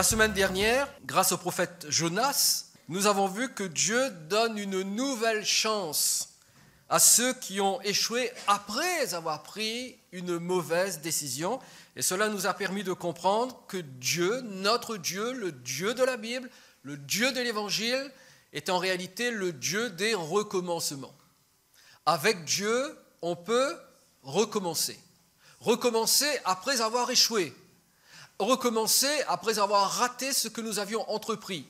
La semaine dernière, grâce au prophète Jonas, nous avons vu que Dieu donne une nouvelle chance à ceux qui ont échoué après avoir pris une mauvaise décision. Et cela nous a permis de comprendre que Dieu, notre Dieu, le Dieu de la Bible, le Dieu de l'Évangile, est en réalité le Dieu des recommencements. Avec Dieu, on peut recommencer. Recommencer après avoir échoué. Recommencer après avoir raté ce que nous avions entrepris.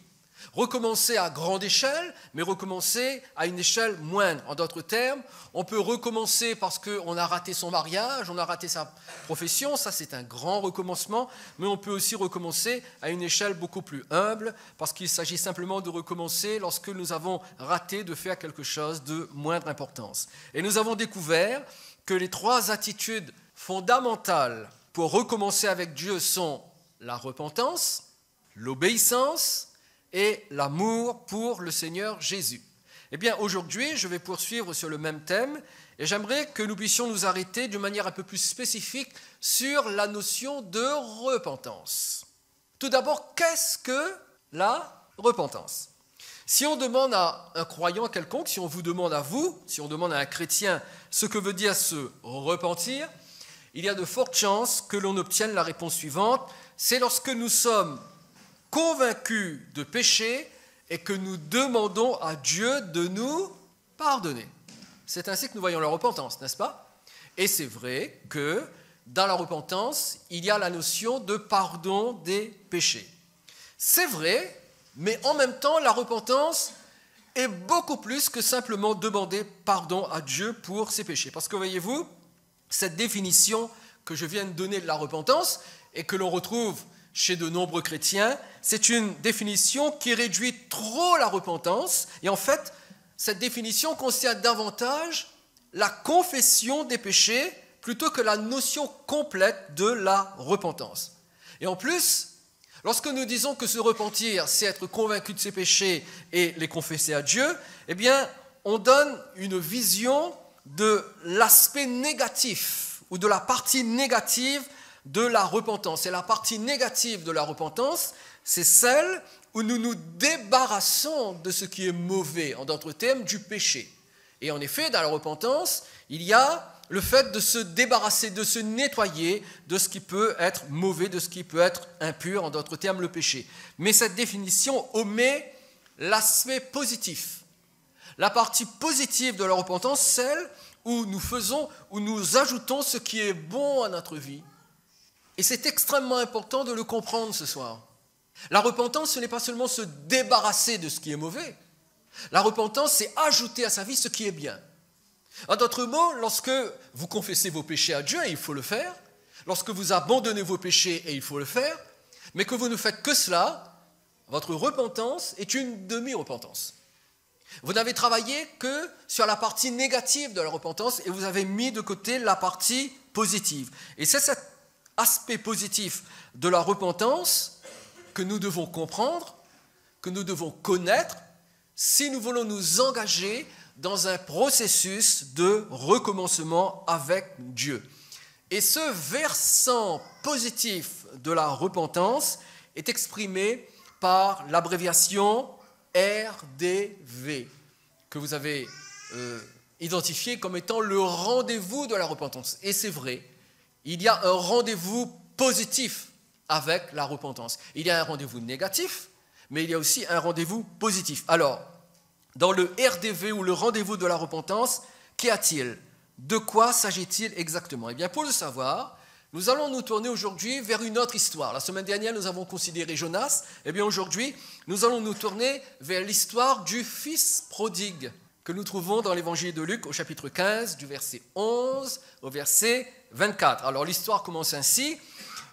Recommencer à grande échelle, mais recommencer à une échelle moindre. En d'autres termes, on peut recommencer parce qu'on a raté son mariage, on a raté sa profession, ça c'est un grand recommencement, mais on peut aussi recommencer à une échelle beaucoup plus humble, parce qu'il s'agit simplement de recommencer lorsque nous avons raté de faire quelque chose de moindre importance. Et nous avons découvert que les trois attitudes fondamentales pour recommencer avec Dieu sont la repentance, l'obéissance et l'amour pour le Seigneur Jésus. Eh bien, aujourd'hui, je vais poursuivre sur le même thème et j'aimerais que nous puissions nous arrêter d'une manière un peu plus spécifique sur la notion de repentance. Tout d'abord, qu'est-ce que la repentance ? Si on demande à un croyant quelconque, si on vous demande à vous, si on demande à un chrétien ce que veut dire se repentir, il y a de fortes chances que l'on obtienne la réponse suivante. C'est lorsque nous sommes convaincus de péché et que nous demandons à Dieu de nous pardonner. C'est ainsi que nous voyons la repentance, n'est-ce pas ? Et c'est vrai que dans la repentance, il y a la notion de pardon des péchés. C'est vrai, mais en même temps, la repentance est beaucoup plus que simplement demander pardon à Dieu pour ses péchés. Parce que voyez-vous, cette définition que je viens de donner de la repentance et que l'on retrouve chez de nombreux chrétiens, c'est une définition qui réduit trop la repentance. Et en fait, cette définition concerne davantage la confession des péchés plutôt que la notion complète de la repentance. Et en plus, lorsque nous disons que se repentir, c'est être convaincu de ses péchés et les confesser à Dieu, eh bien, on donne une vision de l'aspect négatif ou de la partie négative de la repentance. Et la partie négative de la repentance, c'est celle où nous nous débarrassons de ce qui est mauvais, en d'autres termes, du péché. Et en effet, dans la repentance, il y a le fait de se débarrasser, de se nettoyer de ce qui peut être mauvais, de ce qui peut être impur, en d'autres termes, le péché. Mais cette définition omet l'aspect positif. La partie positive de la repentance, celle où nous ajoutons ce qui est bon à notre vie. Et c'est extrêmement important de le comprendre ce soir. La repentance, ce n'est pas seulement se débarrasser de ce qui est mauvais. La repentance, c'est ajouter à sa vie ce qui est bien. En d'autres mots, lorsque vous confessez vos péchés à Dieu, et il faut le faire, lorsque vous abandonnez vos péchés, et il faut le faire, mais que vous ne faites que cela, votre repentance est une demi-repentance. Vous n'avez travaillé que sur la partie négative de la repentance et vous avez mis de côté la partie positive. Et c'est cet aspect positif de la repentance que nous devons comprendre, que nous devons connaître, si nous voulons nous engager dans un processus de recommencement avec Dieu. Et ce versant positif de la repentance est exprimé par l'abréviation RDV, que vous avez identifié comme étant le rendez-vous de la repentance. Et c'est vrai, il y a un rendez-vous positif avec la repentance. Il y a un rendez-vous négatif, mais il y a aussi un rendez-vous positif. Alors, dans le RDV ou le rendez-vous de la repentance, qu'y a-t-il ? De quoi s'agit-il exactement ? Eh bien, pour le savoir, nous allons nous tourner aujourd'hui vers une autre histoire. La semaine dernière, nous avons considéré Jonas. Eh bien, aujourd'hui, nous allons nous tourner vers l'histoire du fils prodigue que nous trouvons dans l'évangile de Luc au chapitre 15, du verset 11 au verset 24. Alors, l'histoire commence ainsi.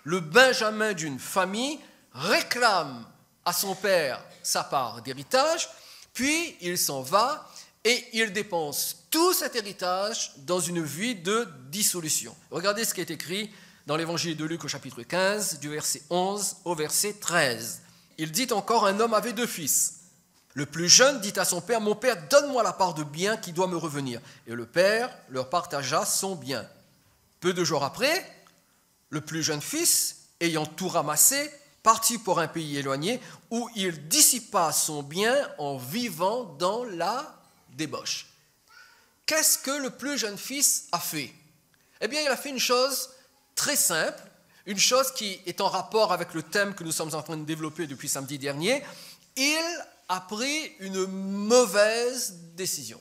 Le benjamin d'une famille réclame à son père sa part d'héritage, puis il s'en va et il dépense tout cet héritage dans une vie de dissolution. Regardez ce qui est écrit dans l'évangile de Luc au chapitre 15, du verset 11 au verset 13. Il dit encore, un homme avait 2 fils. Le plus jeune dit à son père, mon père, donne-moi la part de bien qui doit me revenir. Et le père leur partagea son bien. Peu de jours après, le plus jeune fils, ayant tout ramassé, partit pour un pays éloigné où il dissipa son bien en vivant dans la débauche. Qu'est-ce que le plus jeune fils a fait? Eh bien, il a fait une chose très simple, une chose qui est en rapport avec le thème que nous sommes en train de développer depuis samedi dernier. Il a pris une mauvaise décision.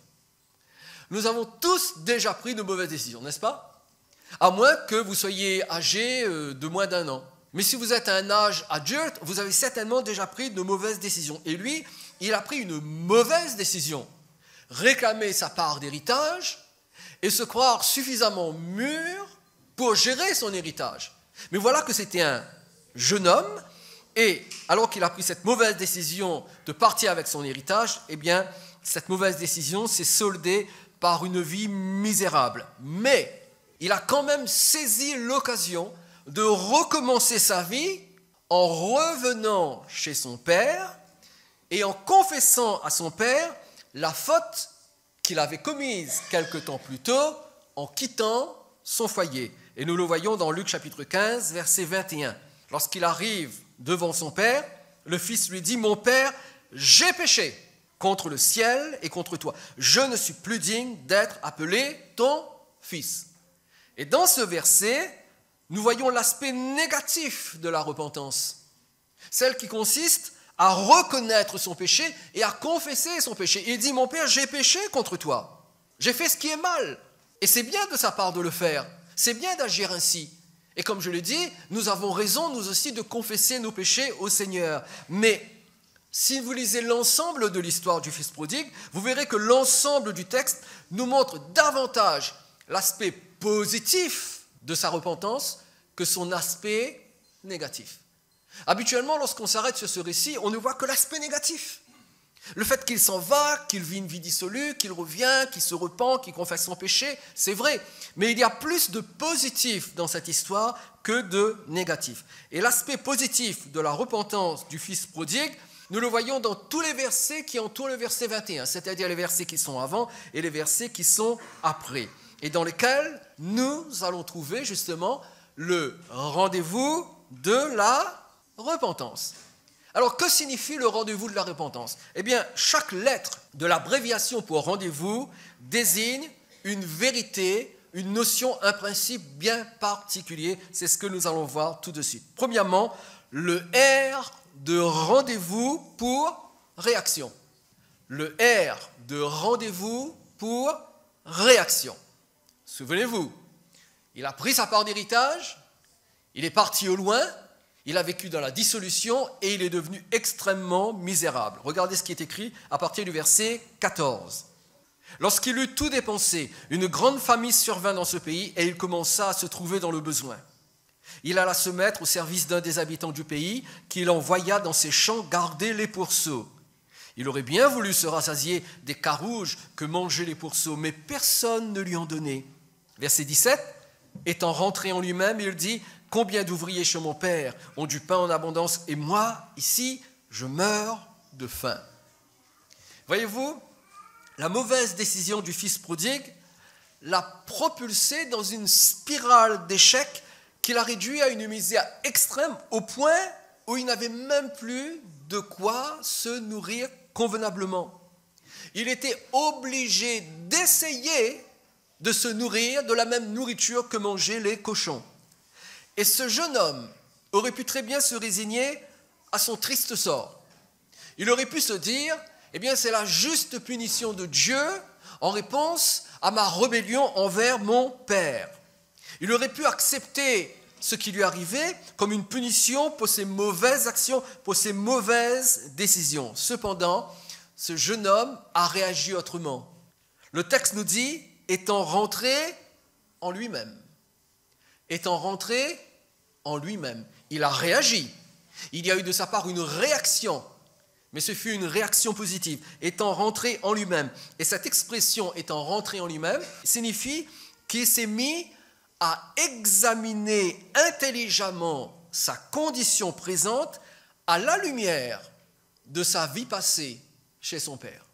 Nous avons tous déjà pris de mauvaises décisions, n'est-ce pas? À moins que vous soyez âgé de moins d'1 an. Mais si vous êtes à un âge adulte, vous avez certainement déjà pris de mauvaises décisions. Et lui, il a pris une mauvaise décision. Réclamer sa part d'héritage et se croire suffisamment mûr pour gérer son héritage. Mais voilà que c'était un jeune homme, et alors qu'il a pris cette mauvaise décision de partir avec son héritage, eh bien, cette mauvaise décision s'est soldée par une vie misérable. Mais il a quand même saisi l'occasion de recommencer sa vie en revenant chez son père et en confessant à son père la faute qu'il avait commise quelque temps plus tôt en quittant son foyer. Et nous le voyons dans Luc chapitre 15, verset 21. Lorsqu'il arrive devant son père, le fils lui dit « Mon père, j'ai péché contre le ciel et contre toi. Je ne suis plus digne d'être appelé ton fils. » Et dans ce verset, nous voyons l'aspect négatif de la repentance. Celle qui consiste à reconnaître son péché et à confesser son péché. Il dit « Mon père, j'ai péché contre toi. J'ai fait ce qui est mal. » Et c'est bien de sa part de le faire. C'est bien d'agir ainsi. Et comme je l'ai dit, nous avons raison, nous aussi, de confesser nos péchés au Seigneur. Mais si vous lisez l'ensemble de l'histoire du Fils prodigue, vous verrez que l'ensemble du texte nous montre davantage l'aspect positif de sa repentance que son aspect négatif. Habituellement, lorsqu'on s'arrête sur ce récit, on ne voit que l'aspect négatif. Le fait qu'il s'en va, qu'il vit une vie dissolue, qu'il revient, qu'il se repent, qu'il confesse son péché, c'est vrai. Mais il y a plus de positif dans cette histoire que de négatif. Et l'aspect positif de la repentance du Fils prodigue, nous le voyons dans tous les versets qui entourent le verset 21, c'est-à-dire les versets qui sont avant et les versets qui sont après, et dans lesquels nous allons trouver justement le rendez-vous de la repentance. Alors, que signifie le rendez-vous de la repentance? Eh bien, chaque lettre de l'abréviation pour rendez-vous désigne une vérité, une notion, un principe bien particulier. C'est ce que nous allons voir tout de suite. Premièrement, le R de rendez-vous pour réaction. Le R de rendez-vous pour réaction. Souvenez-vous, il a pris sa part d'héritage, il est parti au loin, il a vécu dans la dissolution et il est devenu extrêmement misérable. Regardez ce qui est écrit à partir du verset 14. Lorsqu'il eut tout dépensé, une grande famine survint dans ce pays et il commença à se trouver dans le besoin. Il alla se mettre au service d'un des habitants du pays qu'il envoya dans ses champs garder les pourceaux. Il aurait bien voulu se rassasier des carouges que mangeaient les pourceaux, mais personne ne lui en donnait. Verset 17, étant rentré en lui-même, il dit « Combien d'ouvriers chez mon père ont du pain en abondance et moi, ici, je meurs de faim. » Voyez-vous, la mauvaise décision du fils prodigue l'a propulsé dans une spirale d'échecs qui l'a réduit à une misère extrême au point où il n'avait même plus de quoi se nourrir convenablement. Il était obligé d'essayer de se nourrir de la même nourriture que mangeaient les cochons. Et ce jeune homme aurait pu très bien se résigner à son triste sort. Il aurait pu se dire, eh bien c'est la juste punition de Dieu en réponse à ma rébellion envers mon père. Il aurait pu accepter ce qui lui arrivait comme une punition pour ses mauvaises actions, pour ses mauvaises décisions. Cependant, ce jeune homme a réagi autrement. Le texte nous dit, étant rentré en lui-même. Étant rentré en lui-même. Il a réagi. Il y a eu de sa part une réaction, mais ce fut une réaction positive. Étant rentré en lui-même. Et cette expression, étant rentré en lui-même, signifie qu'il s'est mis à examiner intelligemment sa condition présente à la lumière de sa vie passée chez son père.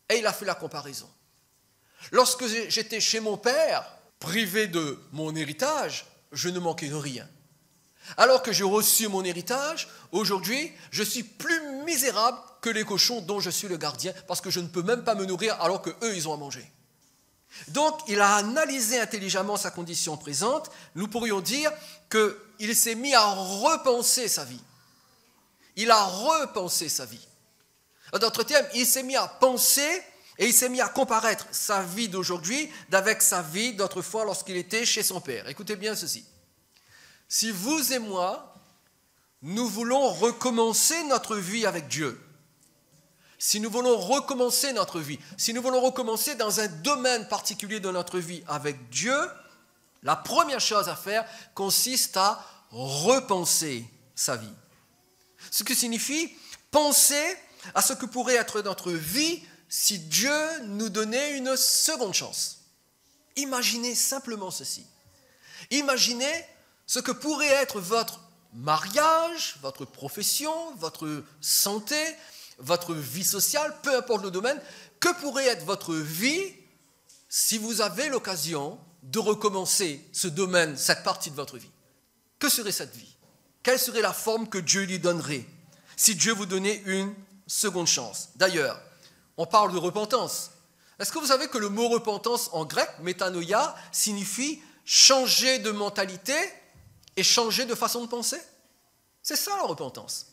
Et il a fait la comparaison. Lorsque j'étais chez mon père, privé de mon héritage, je ne manquais de rien. Alors que j'ai reçu mon héritage, aujourd'hui, je suis plus misérable que les cochons dont je suis le gardien, parce que je ne peux même pas me nourrir alors qu'eux, ils ont à manger. Donc, il a analysé intelligemment sa condition présente. Nous pourrions dire qu'il s'est mis à repenser sa vie. Il a repensé sa vie. En d'autres termes, il s'est mis à penser et il s'est mis à comparaître sa vie d'aujourd'hui avec sa vie d'autrefois lorsqu'il était chez son père. Écoutez bien ceci. Si vous et moi, nous voulons recommencer notre vie avec Dieu, si nous voulons recommencer notre vie, si nous voulons recommencer dans un domaine particulier de notre vie avec Dieu, la première chose à faire consiste à repenser sa vie. Ce qui signifie penser à ce que pourrait être notre vie si Dieu nous donnait une seconde chance. Imaginez simplement ceci. Imaginez ce que pourrait être votre mariage, votre profession, votre santé, votre vie sociale, peu importe le domaine, que pourrait être votre vie si vous avez l'occasion de recommencer ce domaine, cette partie de votre vie. Que serait cette vie? Quelle serait la forme que Dieu lui donnerait si Dieu vous donnait une seconde chance? D'ailleurs, on parle de repentance. Est-ce que vous savez que le mot repentance en grec, métanoïa, signifie changer de mentalité et changer de façon de penser? C'est ça la repentance.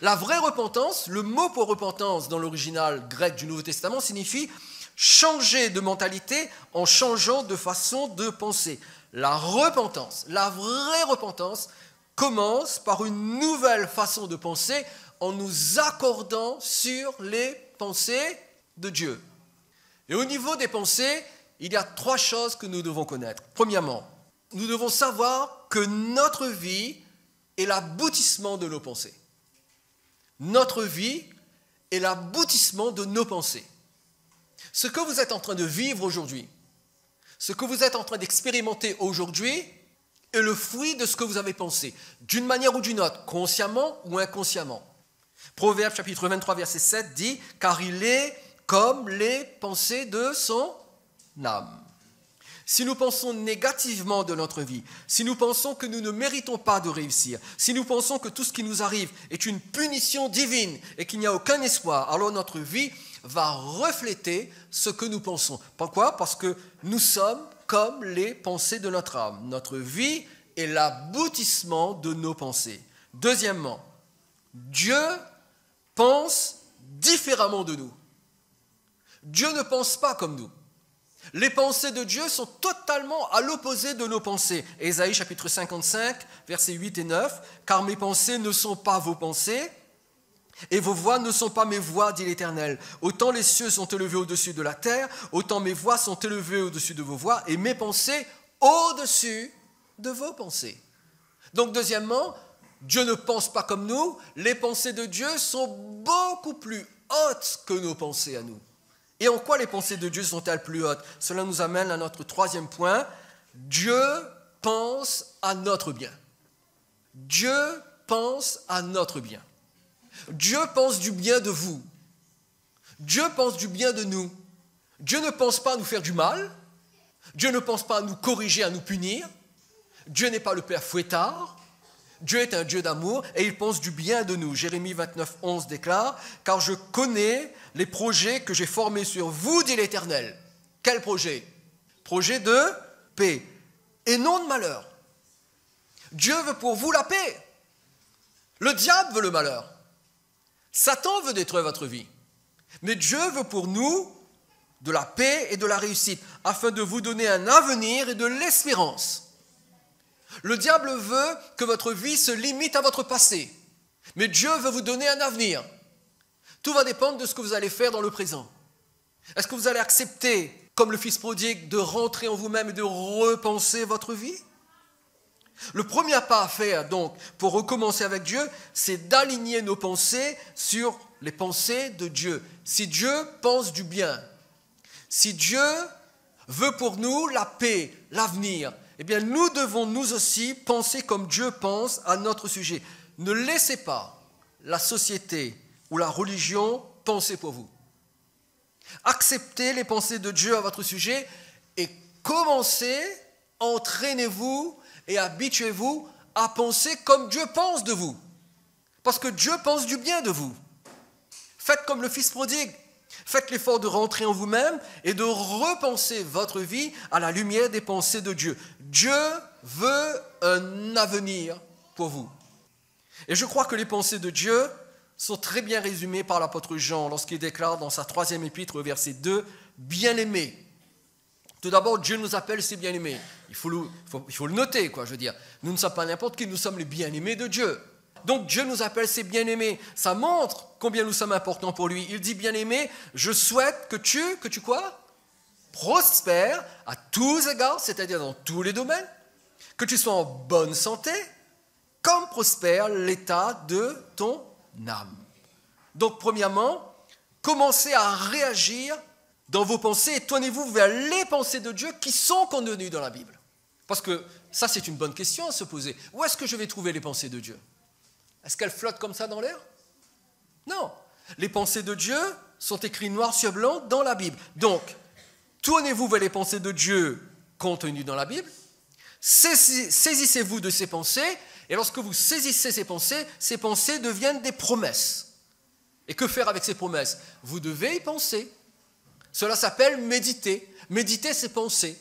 La vraie repentance, le mot pour repentance dans l'original grec du Nouveau Testament signifie changer de mentalité en changeant de façon de penser. La repentance, la vraie repentance, commence par une nouvelle façon de penser en nous accordant sur les pensées de Dieu. Et au niveau des pensées, il y a 3 choses que nous devons connaître. Premièrement, nous devons savoir que notre vie est l'aboutissement de nos pensées. Notre vie est l'aboutissement de nos pensées. Ce que vous êtes en train de vivre aujourd'hui, ce que vous êtes en train d'expérimenter aujourd'hui, est le fruit de ce que vous avez pensé, d'une manière ou d'une autre, consciemment ou inconsciemment. Proverbe chapitre 23, verset 7 dit « Car il est comme les pensées de son âme ». Si nous pensons négativement de notre vie, si nous pensons que nous ne méritons pas de réussir, si nous pensons que tout ce qui nous arrive est une punition divine et qu'il n'y a aucun espoir, alors notre vie va refléter ce que nous pensons. Pourquoi? Parce que nous sommes comme les pensées de notre âme. Notre vie est l'aboutissement de nos pensées. Deuxièmement, Dieu pense différemment de nous. Dieu ne pense pas comme nous. Les pensées de Dieu sont totalement à l'opposé de nos pensées. Ésaïe chapitre 55, versets 8 et 9. « Car mes pensées ne sont pas vos pensées, et vos voix ne sont pas mes voix, dit l'Éternel. Autant les cieux sont élevés au-dessus de la terre, autant mes voix sont élevées au-dessus de vos voix, et mes pensées au-dessus de vos pensées. » Donc deuxièmement, Dieu ne pense pas comme nous. Les pensées de Dieu sont beaucoup plus hautes que nos pensées à nous. Et en quoi les pensées de Dieu sont-elles plus hautes? Cela nous amène à notre 3e point. Dieu pense à notre bien. Dieu pense à notre bien. Dieu pense du bien de vous. Dieu pense du bien de nous. Dieu ne pense pas à nous faire du mal. Dieu ne pense pas à nous corriger, à nous punir. Dieu n'est pas le Père fouettard. Dieu est un Dieu d'amour et il pense du bien de nous. Jérémie 29, 11 déclare « Car je connais les projets que j'ai formés sur vous, dit l'Éternel. » Quel projet? Projet de paix et non de malheur. Dieu veut pour vous la paix. Le diable veut le malheur. Satan veut détruire votre vie. Mais Dieu veut pour nous de la paix et de la réussite, afin de vous donner un avenir et de l'espérance. Le diable veut que votre vie se limite à votre passé. Mais Dieu veut vous donner un avenir. Tout va dépendre de ce que vous allez faire dans le présent. Est-ce que vous allez accepter, comme le fils prodigue, de rentrer en vous-même et de repenser votre vie? Le premier pas à faire, donc, pour recommencer avec Dieu, c'est d'aligner nos pensées sur les pensées de Dieu. Si Dieu pense du bien, si Dieu veut pour nous la paix, l'avenir, eh bien, nous devons nous aussi penser comme Dieu pense à notre sujet. Ne laissez pas la société ou la religion penser pour vous. Acceptez les pensées de Dieu à votre sujet et commencez, entraînez-vous et habituez-vous à penser comme Dieu pense de vous. Parce que Dieu pense du bien de vous. Faites comme le fils prodigue. Faites l'effort de rentrer en vous-même et de repenser votre vie à la lumière des pensées de Dieu. Dieu veut un avenir pour vous. Et je crois que les pensées de Dieu sont très bien résumées par l'apôtre Jean lorsqu'il déclare dans sa 3e épître, au verset 2, « Bien-aimés ». Tout d'abord, Dieu nous appelle ses bien-aimés. Il faut le noter, quoi, je veux dire. Nous ne sommes pas n'importe qui, nous sommes les bien-aimés de Dieu. Donc Dieu nous appelle ses bien-aimés. Ça montre combien nous sommes importants pour lui. Il dit, bien-aimé, je souhaite que tu quoi? Prospères à tous égards, c'est-à-dire dans tous les domaines, que tu sois en bonne santé, comme prospère l'état de ton âme. Donc premièrement, commencez à réagir dans vos pensées et tournez-vous vers les pensées de Dieu qui sont contenues dans la Bible. Parce que ça, c'est une bonne question à se poser. Où est-ce que je vais trouver les pensées de Dieu? Est-ce qu'elles flottent comme ça dans l'air? Non. Les pensées de Dieu sont écrites noir sur blanc dans la Bible. Donc, tournez-vous vers les pensées de Dieu contenues dans la Bible. Saisissez-vous de ces pensées. Et lorsque vous saisissez ces pensées deviennent des promesses. Et que faire avec ces promesses? Vous devez y penser. Cela s'appelle méditer. Méditer, c'est penser.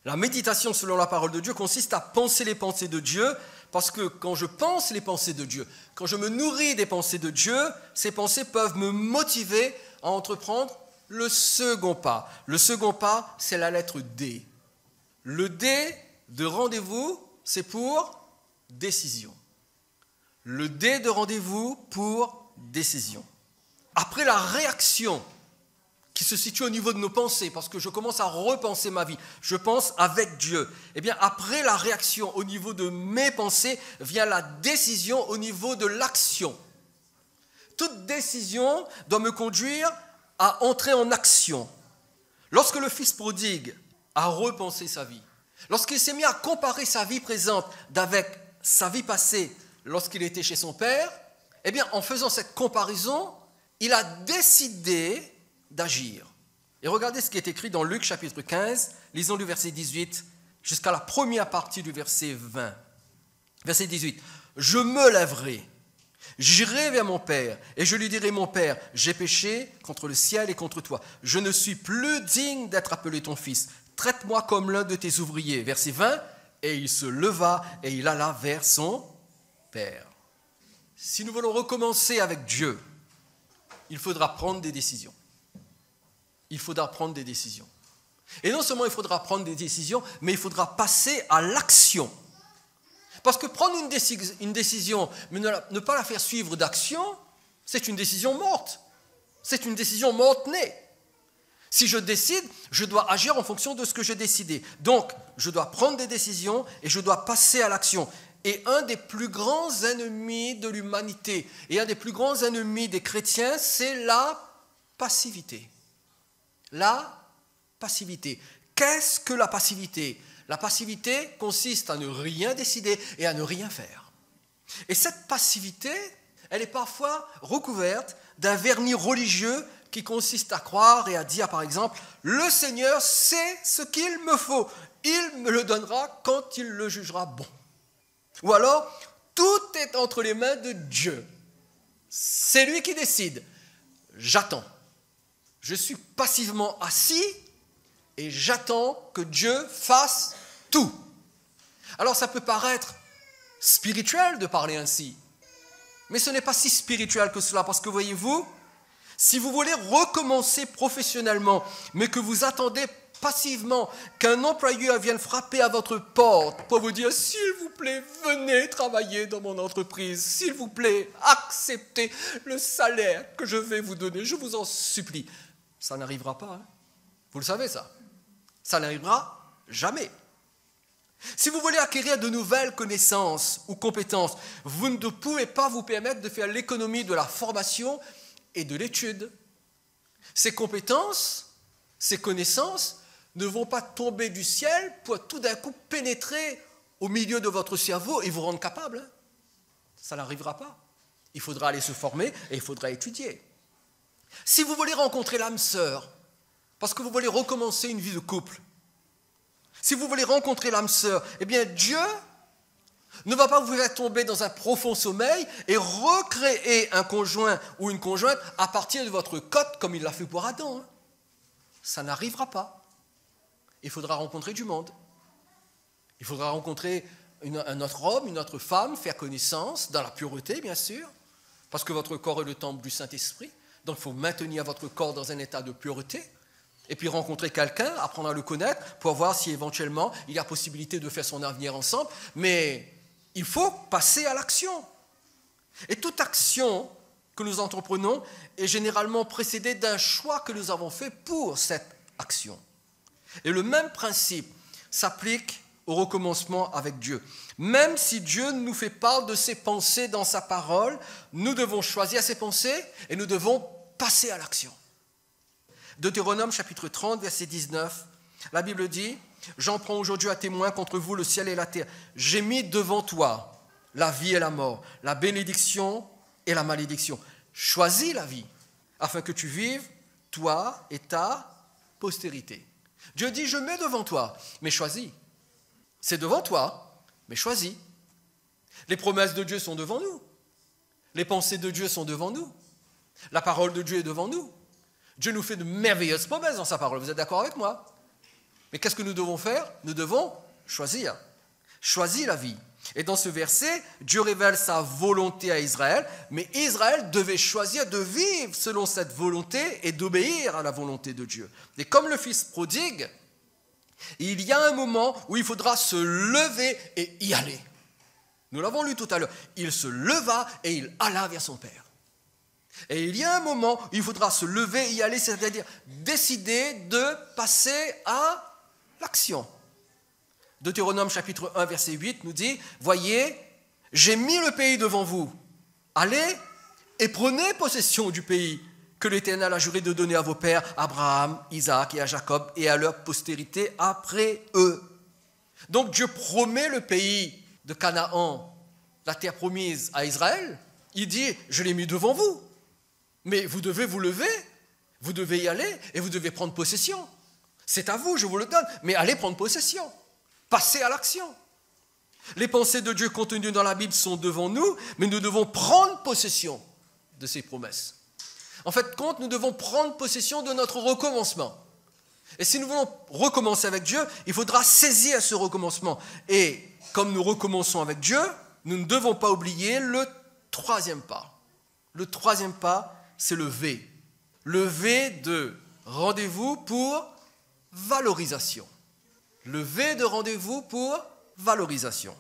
La méditation, selon la parole de Dieu, consiste à penser les pensées de Dieu, parce que quand je pense les pensées de Dieu, quand je me nourris des pensées de Dieu, ces pensées peuvent me motiver à entreprendre le second pas. Le second pas, c'est la lettre D. Le D de rendez-vous, c'est pour décision. Le D de rendez-vous pour décision. Après la réaction qui se situe au niveau de nos pensées, parce que je commence à repenser ma vie, je pense avec Dieu. Eh bien, après la réaction au niveau de mes pensées, vient la décision au niveau de l'action. Toute décision doit me conduire à entrer en action. Lorsque le fils prodigue a repensé sa vie, lorsqu'il s'est mis à comparer sa vie présente avec sa vie passée lorsqu'il était chez son père, eh bien, en faisant cette comparaison, il a décidé d'agir. Et regardez ce qui est écrit dans Luc chapitre 15, lisons du verset 18 jusqu'à la première partie du verset 20. Verset 18. « Je me lèverai, j'irai vers mon père, et je lui dirai, mon père, j'ai péché contre le ciel et contre toi. Je ne suis plus digne d'être appelé ton fils. Traite-moi comme l'un de tes ouvriers. » Verset 20. Et il se leva et il alla vers son père. Si nous voulons recommencer avec Dieu, il faudra prendre des décisions. Il faudra prendre des décisions. Et non seulement il faudra prendre des décisions, mais il faudra passer à l'action. Parce que prendre une décision, mais ne pas la faire suivre d'action, c'est une décision morte. C'est une décision morte-née. Si je décide, je dois agir en fonction de ce que j'ai décidé. Donc, je dois prendre des décisions et je dois passer à l'action. Et un des plus grands ennemis de l'humanité et un des plus grands ennemis des chrétiens, c'est la passivité. La passivité. Qu'est-ce que la passivité? La passivité consiste à ne rien décider et à ne rien faire. Et cette passivité, elle est parfois recouverte d'un vernis religieux qui consiste à croire et à dire, par exemple, « Le Seigneur sait ce qu'il me faut. Il me le donnera quand il le jugera bon. » Ou alors, « Tout est entre les mains de Dieu. C'est lui qui décide. J'attends. Je suis passivement assis et j'attends que Dieu fasse tout. » Alors ça peut paraître spirituel de parler ainsi, mais ce n'est pas si spirituel que cela, parce que voyez-vous, si vous voulez recommencer professionnellement, mais que vous attendez passivement qu'un employeur vienne frapper à votre porte pour vous dire « S'il vous plaît, venez travailler dans mon entreprise. S'il vous plaît, acceptez le salaire que je vais vous donner. Je vous en supplie. » Ça n'arrivera pas. Hein? Vous le savez, ça. Ça n'arrivera jamais. Si vous voulez acquérir de nouvelles connaissances ou compétences, vous ne pouvez pas vous permettre de faire l'économie de la formation et de l'étude. Ces compétences, ces connaissances ne vont pas tomber du ciel pour tout d'un coup pénétrer au milieu de votre cerveau et vous rendre capable. Hein? Ça n'arrivera pas. Il faudra aller se former et il faudra étudier. Si vous voulez rencontrer l'âme sœur, parce que vous voulez recommencer une vie de couple, si vous voulez rencontrer l'âme sœur, eh bien Dieu ne va pas vous faire tomber dans un profond sommeil et recréer un conjoint ou une conjointe à partir de votre cote comme il l'a fait pour Adam. Ça n'arrivera pas. Il faudra rencontrer du monde. Il faudra rencontrer un autre homme, une autre femme, faire connaissance, dans la pureté bien sûr, parce que votre corps est le temple du Saint-Esprit. Donc il faut maintenir votre corps dans un état de pureté. Et puis rencontrer quelqu'un, apprendre à le connaître, pour voir si éventuellement il y a possibilité de faire son avenir ensemble. Mais il faut passer à l'action. Et toute action que nous entreprenons est généralement précédée d'un choix que nous avons fait pour cette action. Et le même principe s'applique au recommencement avec Dieu. Même si Dieu nous fait part de ses pensées dans sa parole, nous devons choisir ses pensées et nous devons passer à l'action. Deutéronome chapitre 30, verset 19, la Bible dit « J'en prends aujourd'hui à témoin contre vous le ciel et la terre. J'ai mis devant toi la vie et la mort, la bénédiction et la malédiction. Choisis la vie, afin que tu vives, toi et ta postérité. » Dieu dit « Je mets devant toi, mais choisis. » C'est devant toi, mais choisis. Les promesses de Dieu sont devant nous. Les pensées de Dieu sont devant nous. La parole de Dieu est devant nous. Dieu nous fait de merveilleuses promesses dans sa parole. Vous êtes d'accord avec moi? Mais qu'est-ce que nous devons faire? Nous devons choisir. Choisir la vie. Et dans ce verset, Dieu révèle sa volonté à Israël, mais Israël devait choisir de vivre selon cette volonté et d'obéir à la volonté de Dieu. Et comme le fils prodigue, il y a un moment où il faudra se lever et y aller. Nous l'avons lu tout à l'heure. Il se leva et il alla vers son père. Et il y a un moment où il faudra se lever et y aller, c'est-à-dire décider de passer à l'action. Deutéronome chapitre 1, verset 8 nous dit « Voyez, j'ai mis le pays devant vous. Allez et prenez possession du pays que l'Éternel a juré de donner à vos pères, Abraham, Isaac et à Jacob, et à leur postérité après eux. » Donc Dieu promet le pays de Canaan, la terre promise à Israël. Il dit « Je l'ai mis devant vous. Mais vous devez vous lever, vous devez y aller et vous devez prendre possession. C'est à vous, je vous le donne, mais allez prendre possession. Passez à l'action. » Les pensées de Dieu contenues dans la Bible sont devant nous, mais nous devons prendre possession de ces promesses. En fait, nous devons prendre possession de notre recommencement. Et si nous voulons recommencer avec Dieu, il faudra saisir ce recommencement. Et comme nous recommençons avec Dieu, nous ne devons pas oublier le troisième pas. Le troisième pas, c'est le V. Le V de rendez-vous pour valorisation. Le V de rendez-vous pour valorisation.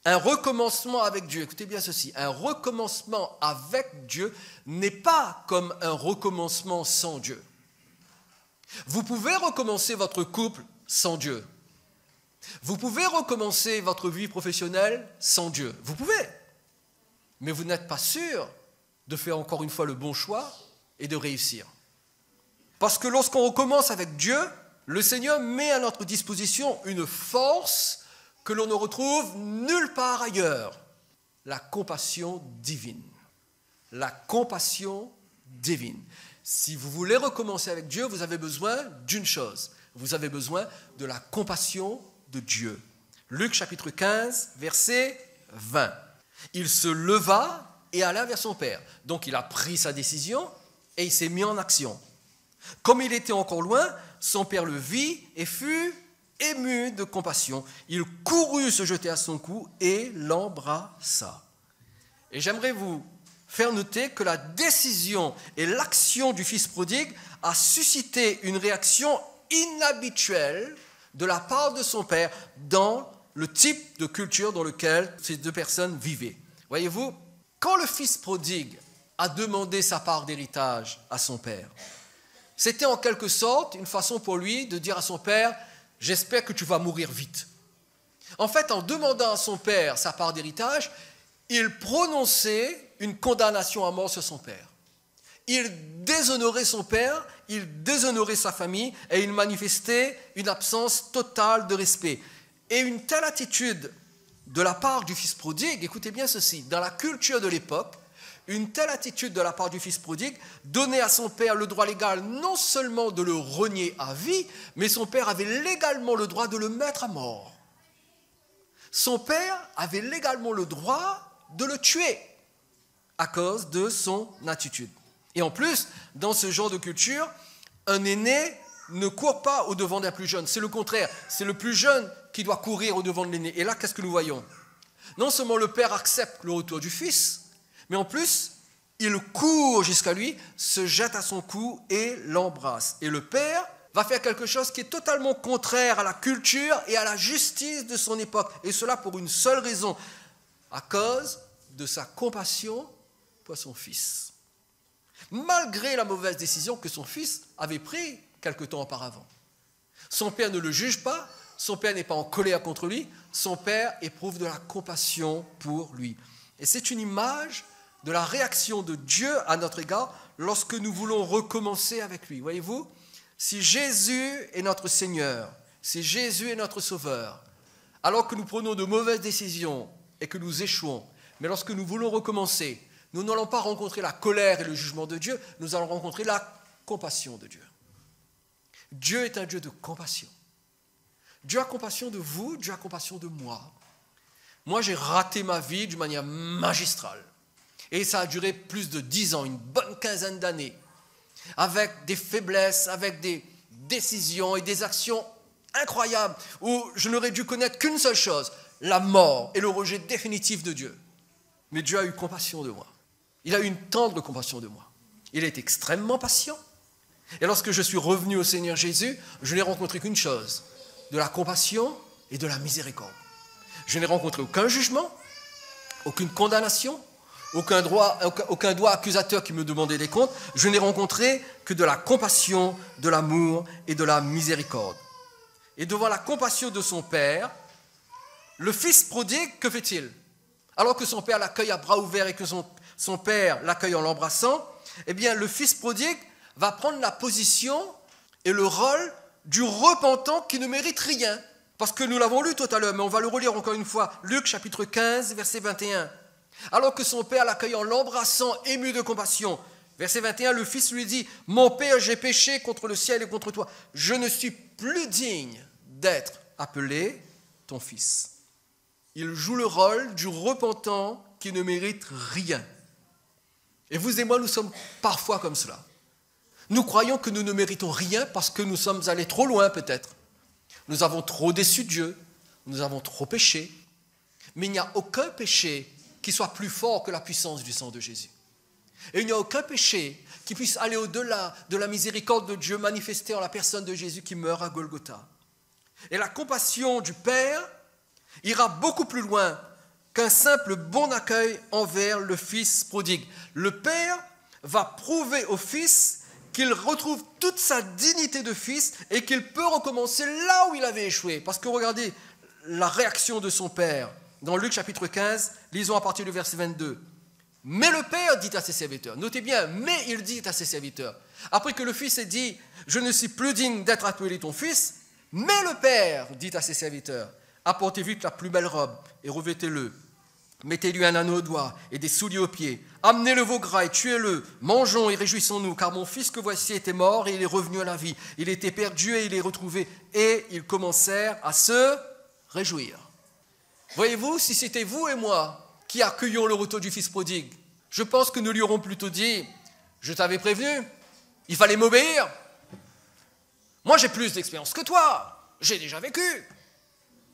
Un recommencement avec Dieu, écoutez bien ceci, un recommencement avec Dieu n'est pas comme un recommencement sans Dieu. Vous pouvez recommencer votre couple sans Dieu. Vous pouvez recommencer votre vie professionnelle sans Dieu. Vous pouvez. Mais vous n'êtes pas sûr de faire encore une fois le bon choix et de réussir. Parce que lorsqu'on recommence avec Dieu, le Seigneur met à notre disposition une force que l'on ne retrouve nulle part ailleurs. La compassion divine. La compassion divine. Si vous voulez recommencer avec Dieu, vous avez besoin d'une chose. Vous avez besoin de la compassion de Dieu. Luc chapitre 15, verset 20. Il se leva et alla vers son père. Donc il a pris sa décision et il s'est mis en action. Comme il était encore loin, son père le vit et fut ému de compassion. Il courut se jeter à son cou et l'embrassa. Et j'aimerais vous faire noter que la décision et l'action du fils prodigue a suscité une réaction inhabituelle de la part de son père dans le type de culture dans lequel ces deux personnes vivaient. Voyez-vous, quand le fils prodigue a demandé sa part d'héritage à son père, c'était en quelque sorte une façon pour lui de dire à son père « J'espère que tu vas mourir vite ». En fait, en demandant à son père sa part d'héritage, il prononçait une condamnation à mort sur son père. Il déshonorait son père, il déshonorait sa famille et il manifestait une absence totale de respect. Et une telle attitude de la part du fils prodigue, écoutez bien ceci, dans la culture de l'époque, une telle attitude de la part du fils prodigue donnait à son père le droit légal non seulement de le renier à vie, mais son père avait légalement le droit de le mettre à mort. son père avait légalement le droit de le tuer à cause de son attitude. Et en plus, dans ce genre de culture, un aîné ne court pas au-devant d'un plus jeune. C'est le contraire. C'est le plus jeune qui doit courir au-devant de l'aîné. Et là, qu'est-ce que nous voyons? Non seulement le père accepte le retour du fils, mais en plus, il court jusqu'à lui, se jette à son cou et l'embrasse. Et le père va faire quelque chose qui est totalement contraire à la culture et à la justice de son époque. Et cela pour une seule raison, à cause de sa compassion pour son fils. Malgré la mauvaise décision que son fils avait prise quelque temps auparavant. Son père ne le juge pas, son père n'est pas en colère contre lui, son père éprouve de la compassion pour lui. Et c'est une image de la réaction de Dieu à notre égard lorsque nous voulons recommencer avec lui. Voyez-vous, si Jésus est notre Seigneur, si Jésus est notre Sauveur, alors que nous prenons de mauvaises décisions et que nous échouons, mais lorsque nous voulons recommencer, nous n'allons pas rencontrer la colère et le jugement de Dieu, nous allons rencontrer la compassion de Dieu. Dieu est un Dieu de compassion. Dieu a compassion de vous, Dieu a compassion de moi. Moi, j'ai raté ma vie d'une manière magistrale. Et ça a duré plus de 10 ans, une bonne quinzaine d'années, avec des faiblesses, avec des décisions et des actions incroyables, où je n'aurais dû connaître qu'une seule chose, la mort et le rejet définitif de Dieu. Mais Dieu a eu compassion de moi. Il a eu une tendre compassion de moi. Il est extrêmement patient. Et lorsque je suis revenu au Seigneur Jésus, je n'ai rencontré qu'une chose, de la compassion et de la miséricorde. Je n'ai rencontré aucun jugement, aucune condamnation, aucun doigt accusateur qui me demandait des comptes. Je n'ai rencontré que de la compassion, de l'amour et de la miséricorde. Et devant la compassion de son père, le fils prodigue, que fait-il? Alors que son père l'accueille à bras ouverts et que son père l'accueille en l'embrassant, eh bien le fils prodigue va prendre la position et le rôle du repentant qui ne mérite rien. Parce que nous l'avons lu tout à l'heure, mais on va le relire encore une fois. Luc chapitre 15, verset 21. Alors que son père l'accueille en l'embrassant, ému de compassion. Verset 21, le fils lui dit, « Mon père, j'ai péché contre le ciel et contre toi. Je ne suis plus digne d'être appelé ton fils. » Il joue le rôle du repentant qui ne mérite rien. Et vous et moi, nous sommes parfois comme cela. Nous croyons que nous ne méritons rien parce que nous sommes allés trop loin peut-être. Nous avons trop déçu Dieu, nous avons trop péché. Mais il n'y a aucun péché qui soit plus fort que la puissance du sang de Jésus. Et il n'y a aucun péché qui puisse aller au-delà de la miséricorde de Dieu manifestée en la personne de Jésus qui meurt à Golgotha. Et la compassion du Père ira beaucoup plus loin qu'un simple bon accueil envers le Fils prodigue. Le Père va prouver au Fils qu'il retrouve toute sa dignité de fils et qu'il peut recommencer là où il avait échoué. Parce que regardez la réaction de son père. Dans Luc chapitre 15, lisons à partir du verset 22. « Mais le père dit à ses serviteurs », notez bien, « mais il dit à ses serviteurs », après que le fils ait dit « je ne suis plus digne d'être appelé ton fils », mais le père dit à ses serviteurs « apportez vite la plus belle robe et revêtez-le. Mettez-lui un anneau au doigt et des souliers aux pieds. Amenez le veau gras et tuez-le. Mangeons et réjouissons-nous, car mon fils que voici était mort et il est revenu à la vie. Il était perdu et il est retrouvé. » Et ils commencèrent à se réjouir. Voyez-vous, si c'était vous et moi qui accueillions le retour du fils prodigue, je pense que nous lui aurons plutôt dit « Je t'avais prévenu, il fallait m'obéir. Moi, j'ai plus d'expérience que toi. J'ai déjà vécu.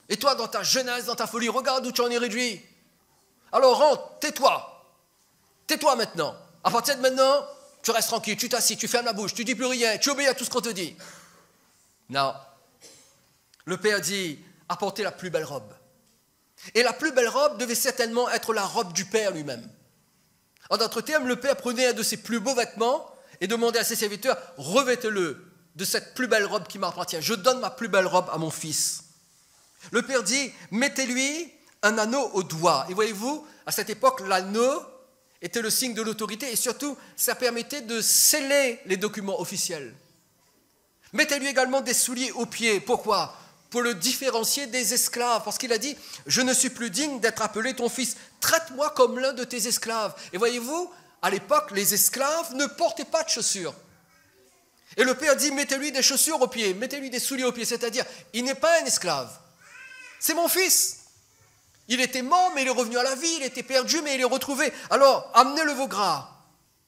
Et toi, dans ta jeunesse, dans ta folie, regarde où tu en es réduit. Alors rentre, tais-toi. Tais-toi maintenant. À partir de maintenant, tu restes tranquille, tu t'assis, tu fermes la bouche, tu dis plus rien, tu obéis à tout ce qu'on te dit. » Non. Le père dit, apportez la plus belle robe. Et la plus belle robe devait certainement être la robe du père lui-même. En d'autres termes, le père prenait un de ses plus beaux vêtements et demandait à ses serviteurs, revêtez-le de cette plus belle robe qui m'appartient. Je donne ma plus belle robe à mon fils. Le père dit, mettez-lui un anneau au doigt. Et voyez-vous, à cette époque, l'anneau était le signe de l'autorité et surtout, ça permettait de sceller les documents officiels. Mettez-lui également des souliers aux pieds. Pourquoi ? Pour le différencier des esclaves. Parce qu'il a dit, je ne suis plus digne d'être appelé ton fils. Traite-moi comme l'un de tes esclaves. Et voyez-vous, à l'époque, les esclaves ne portaient pas de chaussures. Et le père dit, mettez-lui des chaussures aux pieds, mettez-lui des souliers aux pieds. C'est-à-dire, il n'est pas un esclave. C'est mon fils. Il était mort, mais il est revenu à la vie. Il était perdu, mais il est retrouvé. Alors, amenez le veau gras.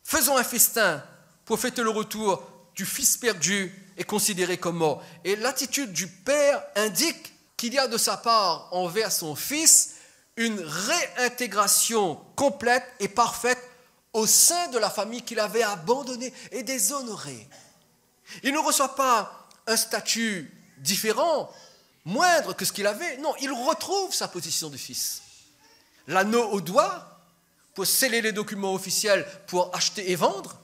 Faisons un festin pour fêter le retour du fils perdu et considéré comme mort. Et l'attitude du père indique qu'il y a de sa part envers son fils une réintégration complète et parfaite au sein de la famille qu'il avait abandonnée et déshonorée. Il ne reçoit pas un statut différent, moindre que ce qu'il avait. Non, il retrouve sa position de fils. L'anneau au doigt pour sceller les documents officiels pour acheter et vendre.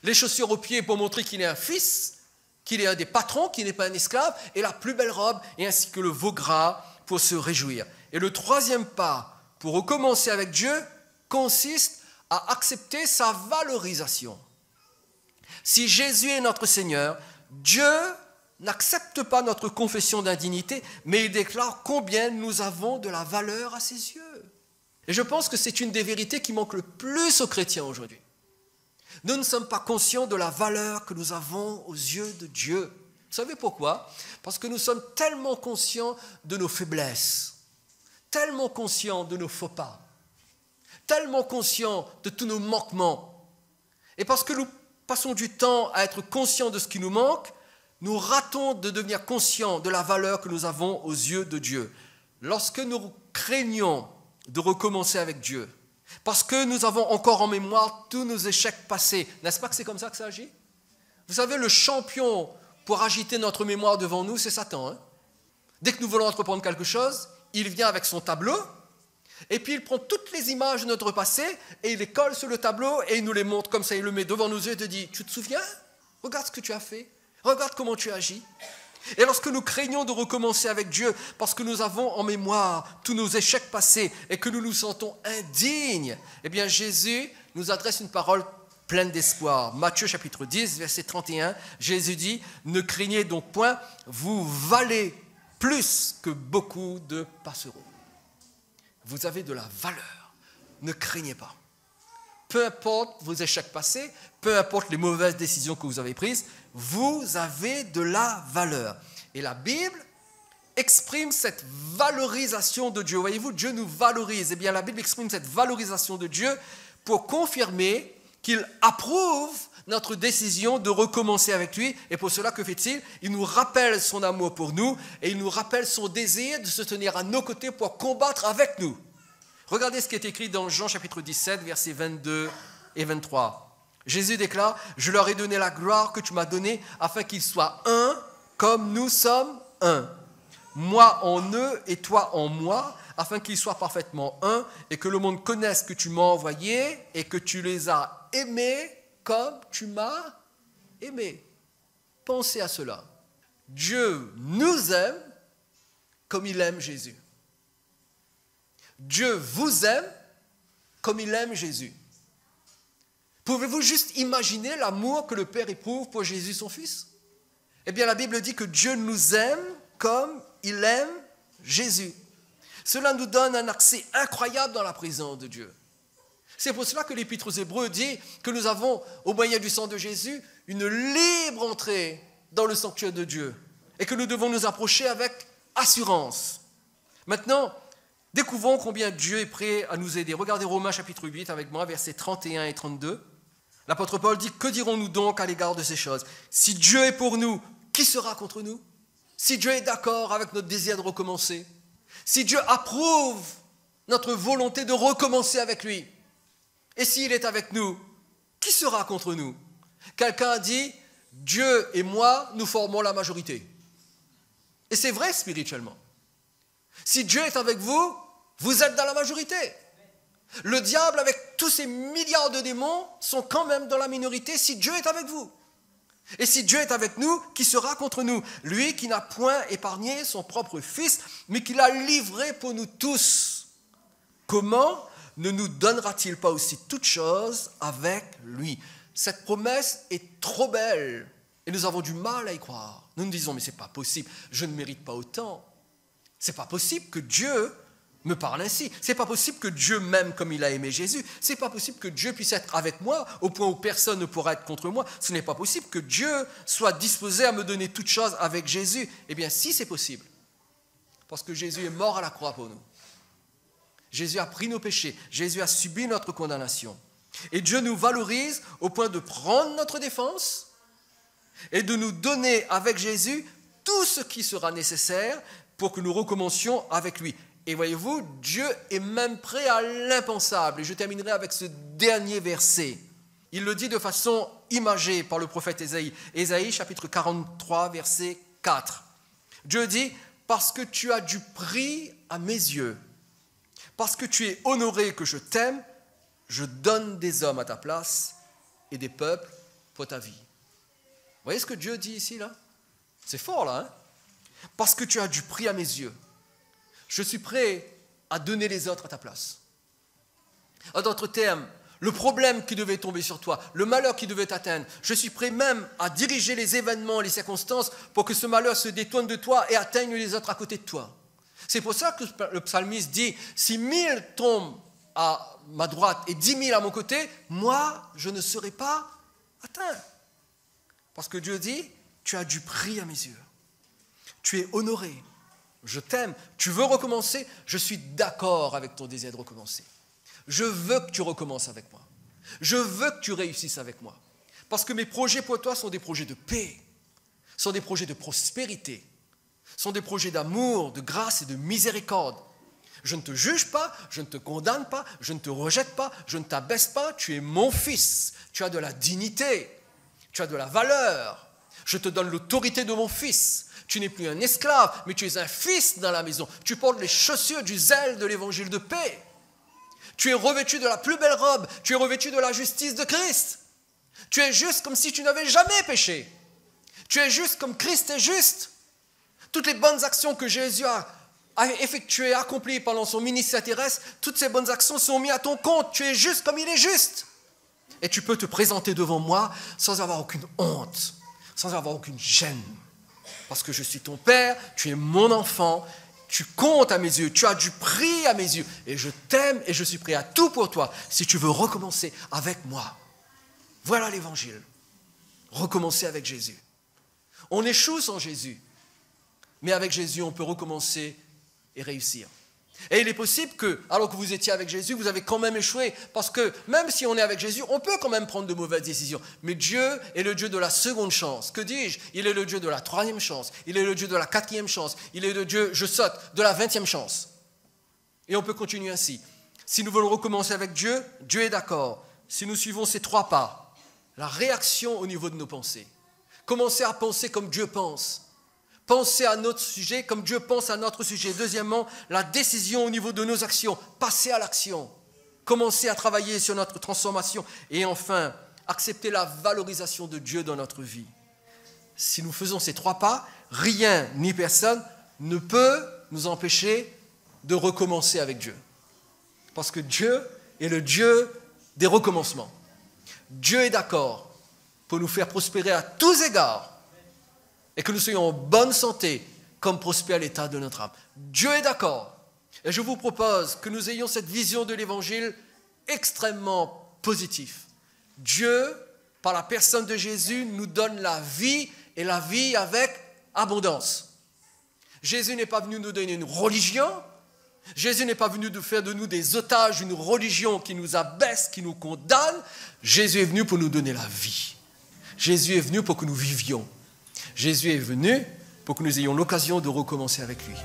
Les chaussures aux pieds pour montrer qu'il est un fils, qu'il est un des patrons, qu'il n'est pas un esclave. Et la plus belle robe, et ainsi que le veau gras pour se réjouir. Et le troisième pas pour recommencer avec Dieu consiste à accepter sa valorisation. Si Jésus est notre Seigneur, Dieu n'accepte pas notre confession d'indignité, mais il déclare combien nous avons de la valeur à ses yeux. Et je pense que c'est une des vérités qui manque le plus aux chrétiens aujourd'hui. Nous ne sommes pas conscients de la valeur que nous avons aux yeux de Dieu. Vous savez pourquoi? Parce que nous sommes tellement conscients de nos faiblesses, tellement conscients de nos faux pas, tellement conscients de tous nos manquements. Et parce que nous passons du temps à être conscients de ce qui nous manque, nous ratons de devenir conscients de la valeur que nous avons aux yeux de Dieu. Lorsque nous craignons de recommencer avec Dieu, parce que nous avons encore en mémoire tous nos échecs passés, n'est-ce pas que c'est comme ça que ça agit? Vous savez, le champion pour agiter notre mémoire devant nous, c'est Satan. Dès que nous voulons entreprendre quelque chose, il vient avec son tableau, et puis il prend toutes les images de notre passé, et il les colle sur le tableau, et il nous les montre comme ça, il le met devant nos yeux et te dit, tu te souviens? Regarde ce que tu as fait. Regarde comment tu agis. Et lorsque nous craignons de recommencer avec Dieu, parce que nous avons en mémoire tous nos échecs passés et que nous nous sentons indignes, eh bien Jésus nous adresse une parole pleine d'espoir. Matthieu chapitre 10, verset 31, Jésus dit, « Ne craignez donc point, vous valez plus que beaucoup de passereaux. » Vous avez de la valeur, ne craignez pas. Peu importe vos échecs passés, peu importe les mauvaises décisions que vous avez prises, vous avez de la valeur. Et la Bible exprime cette valorisation de Dieu. Voyez-vous, Dieu nous valorise. Eh bien, la Bible exprime cette valorisation de Dieu pour confirmer qu'il approuve notre décision de recommencer avec lui. Et pour cela, que fait-il? Il nous rappelle son amour pour nous et il nous rappelle son désir de se tenir à nos côtés pour combattre avec nous. Regardez ce qui est écrit dans Jean chapitre 17, versets 22 et 23. Jésus déclare, « Je leur ai donné la gloire que tu m'as donnée afin qu'ils soient un comme nous sommes un. Moi en eux et toi en moi, afin qu'ils soient parfaitement un et que le monde connaisse que tu m'as envoyé et que tu les as aimés comme tu m'as aimé. » Pensez à cela. Dieu nous aime comme il aime Jésus. Dieu vous aime comme il aime Jésus. Pouvez-vous juste imaginer l'amour que le Père éprouve pour Jésus, son Fils? Eh bien, la Bible dit que Dieu nous aime comme il aime Jésus. Cela nous donne un accès incroyable dans la présence de Dieu. C'est pour cela que l'Épître aux Hébreux dit que nous avons, au moyen du sang de Jésus, une libre entrée dans le sanctuaire de Dieu et que nous devons nous approcher avec assurance. Maintenant, découvrons combien Dieu est prêt à nous aider. Regardez Romains chapitre 8 avec moi, versets 31 et 32. L'apôtre Paul dit, « Que dirons-nous donc à l'égard de ces choses? Si Dieu est pour nous, qui sera contre nous? Si Dieu est d'accord avec notre désir de recommencer, si Dieu approuve notre volonté de recommencer avec lui, et s'il est avec nous, qui sera contre nous? » Quelqu'un a dit, « Dieu et moi, nous formons la majorité. » Et c'est vrai spirituellement. Si Dieu est avec vous, vous êtes dans la majorité. Le diable, avec tous ses milliards de démons, sont quand même dans la minorité si Dieu est avec vous. Et si Dieu est avec nous, qui sera contre nous? Lui qui n'a point épargné son propre Fils, mais qui l'a livré pour nous tous. Comment ne nous donnera-t-il pas aussi toutes choses avec lui? Cette promesse est trop belle et nous avons du mal à y croire. Nous nous disons, mais ce n'est pas possible, je ne mérite pas autant. Ce n'est pas possible que Dieu me parle ainsi. Ce n'est pas possible que Dieu m'aime comme il a aimé Jésus. Ce n'est pas possible que Dieu puisse être avec moi au point où personne ne pourra être contre moi. Ce n'est pas possible que Dieu soit disposé à me donner toutes choses avec Jésus. Eh bien, si c'est possible, parce que Jésus est mort à la croix pour nous. Jésus a pris nos péchés. Jésus a subi notre condamnation. Et Dieu nous valorise au point de prendre notre défense et de nous donner avec Jésus tout ce qui sera nécessaire pour que nous recommencions avec lui. Et voyez-vous, Dieu est même prêt à l'impensable. Et je terminerai avec ce dernier verset. Il le dit de façon imagée par le prophète Ésaïe. Ésaïe chapitre 43, verset 4. Dieu dit, parce que tu as du prix à mes yeux, parce que tu es honoré que je t'aime, je donne des hommes à ta place et des peuples pour ta vie. Vous voyez ce que Dieu dit ici, là? C'est fort, là, hein? Parce que tu as du prix à mes yeux, je suis prêt à donner les autres à ta place. En d'autres termes, le problème qui devait tomber sur toi, le malheur qui devait t'atteindre, je suis prêt même à diriger les événements, les circonstances pour que ce malheur se détourne de toi et atteigne les autres à côté de toi. C'est pour ça que le psalmiste dit, si 1000 tombent à ma droite et 10 000 à mon côté, moi, je ne serai pas atteint. Parce que Dieu dit, tu as du prix à mes yeux. Tu es honoré. Je t'aime. Tu veux recommencer? Je suis d'accord avec ton désir de recommencer. Je veux que tu recommences avec moi. Je veux que tu réussisses avec moi. Parce que mes projets pour toi sont des projets de paix, sont des projets de prospérité, sont des projets d'amour, de grâce et de miséricorde. Je ne te juge pas, je ne te condamne pas, je ne te rejette pas, je ne t'abaisse pas, tu es mon fils. Tu as de la dignité, tu as de la valeur. Je te donne l'autorité de mon fils. Tu n'es plus un esclave, mais tu es un fils dans la maison. Tu portes les chaussures du zèle de l'évangile de paix. Tu es revêtu de la plus belle robe, tu es revêtu de la justice de Christ. Tu es juste comme si tu n'avais jamais péché. Tu es juste comme Christ est juste. Toutes les bonnes actions que Jésus a effectuées, accomplies pendant son ministère terrestre, toutes ces bonnes actions sont mises à ton compte. Tu es juste comme il est juste. Et tu peux te présenter devant moi sans avoir aucune honte, sans avoir aucune gêne. Parce que je suis ton père, tu es mon enfant, tu comptes à mes yeux, tu as du prix à mes yeux. Et je t'aime et je suis prêt à tout pour toi si tu veux recommencer avec moi. Voilà l'évangile. Recommencer avec Jésus. On échoue sans Jésus. Mais avec Jésus, on peut recommencer et réussir. Et il est possible que, alors que vous étiez avec Jésus, vous avez quand même échoué. Parce que même si on est avec Jésus, on peut quand même prendre de mauvaises décisions. Mais Dieu est le Dieu de la seconde chance. Que dis-je? Il est le Dieu de la troisième chance. Il est le Dieu de la quatrième chance. Il est le Dieu, je saute, de la 20e chance. Et on peut continuer ainsi. Si nous voulons recommencer avec Dieu, Dieu est d'accord. Si nous suivons ces 3 pas, la réaction au niveau de nos pensées. Commencer à penser comme Dieu pense. Penser à notre sujet comme Dieu pense à notre sujet. Deuxièmement, la décision au niveau de nos actions. Passer à l'action. Commencer à travailler sur notre transformation. Et enfin, accepter la valorisation de Dieu dans notre vie. Si nous faisons ces 3 pas, rien ni personne ne peut nous empêcher de recommencer avec Dieu. Parce que Dieu est le Dieu des recommencements. Dieu est d'accord pour nous faire prospérer à tous égards. Et que nous soyons en bonne santé, comme prospère l'état de notre âme. Dieu est d'accord. Et je vous propose que nous ayons cette vision de l'Évangile extrêmement positive. Dieu, par la personne de Jésus, nous donne la vie, et la vie avec abondance. Jésus n'est pas venu nous donner une religion. Jésus n'est pas venu faire de nous des otages d'une religion qui nous abaisse, qui nous condamne. Jésus est venu pour nous donner la vie. Jésus est venu pour que nous vivions. Jésus est venu pour que nous ayons l'occasion de recommencer avec lui.